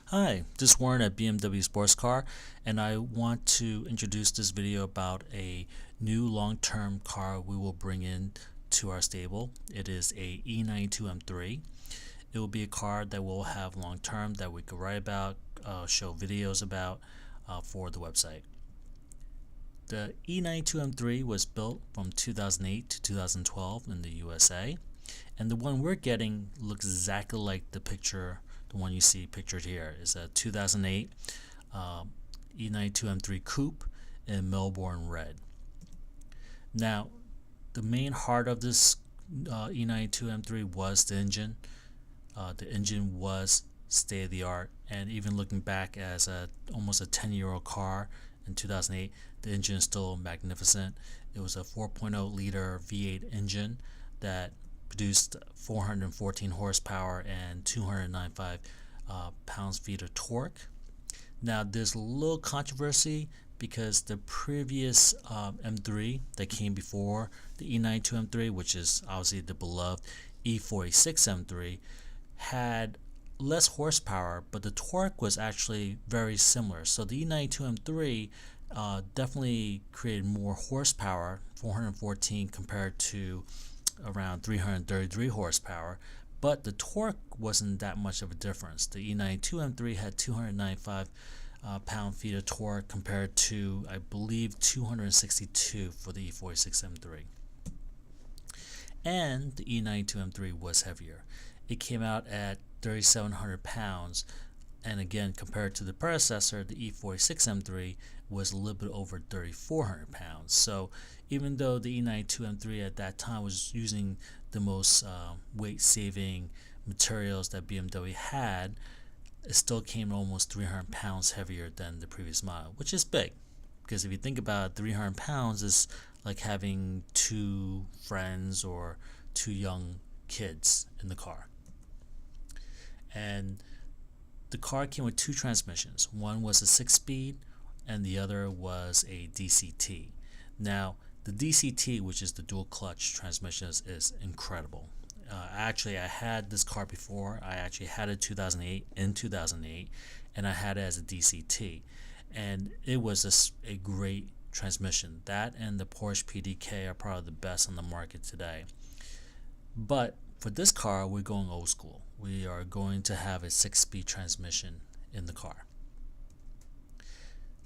Hi, this is Warren at BMW Sports Car, and I want to introduce this video about a new long-term car we will bring in to our stable. It is a E92 M3. It will be a car that we'll have long-term that we could write about, show videos about for the website. The E92 M3 was built from 2008 to 2012 in the USA, and the one we're getting looks exactly like the picture. The one you see pictured here is a 2008 E92 M3 Coupe in Melbourne red. Now, the main heart of this E92 M3 was the engine. The engine was state of the art, and even looking back as almost a 10-year-old car in 2008, the engine is still magnificent. It was a 4.0 liter V8 engine that produced 414 horsepower and 295 pounds-feet of torque. Now, there's a little controversy because the previous M3 that came before the E92 M3, which is obviously the beloved E46 M3, had less horsepower, but the torque was actually very similar. So the E92 M3 definitely created more horsepower, 414 compared to around 333 horsepower, but the torque wasn't that much of a difference. The E92 M3 had 295 pound-feet of torque compared to, I believe, 262 for the E46 M3. And the E92 M3 was heavier. It came out at 3,700 pounds, and again, compared to the predecessor, the E46 M3 was a little bit over 3,400 pounds. So even though the E92 M3 at that time was using the most weight-saving materials that BMW had, it still came almost 300 pounds heavier than the previous model, which is big. Because if you think about it, 300 pounds is like having two friends or two young kids in the car. And the car came with two transmissions. One was a 6-speed and the other was a DCT. Now, the DCT, which is the dual clutch transmission, is incredible. Actually, I had this car before. I actually had it in 2008, and I had it as a DCT. And it was a great transmission. That and the Porsche PDK are probably the best on the market today. But for this car, we're going old school. We are going to have a 6-speed transmission in the car.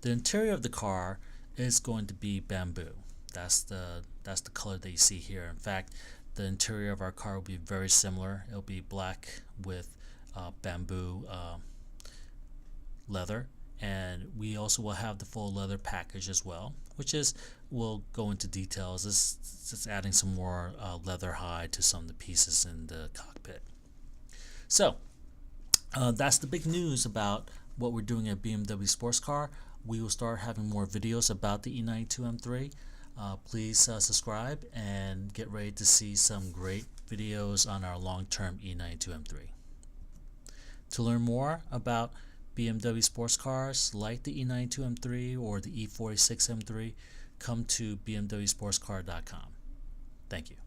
The interior of the car is going to be bamboo. That's the color that you see here. In fact, the interior of our car will be very similar. It'll be black with bamboo leather, and we also will have the full leather package as well, which is, we'll go into details. It's adding some more leather hide to some of the pieces in the cockpit. So that's the big news about what we're doing at BMW Sports Car. We will start having more videos about the E92 M3. Please subscribe and get ready to see some great videos on our long-term E92 M3. To learn more about BMW sports cars like the E92 M3 or the E46 M3, come to bmwsportscar.com. Thank you.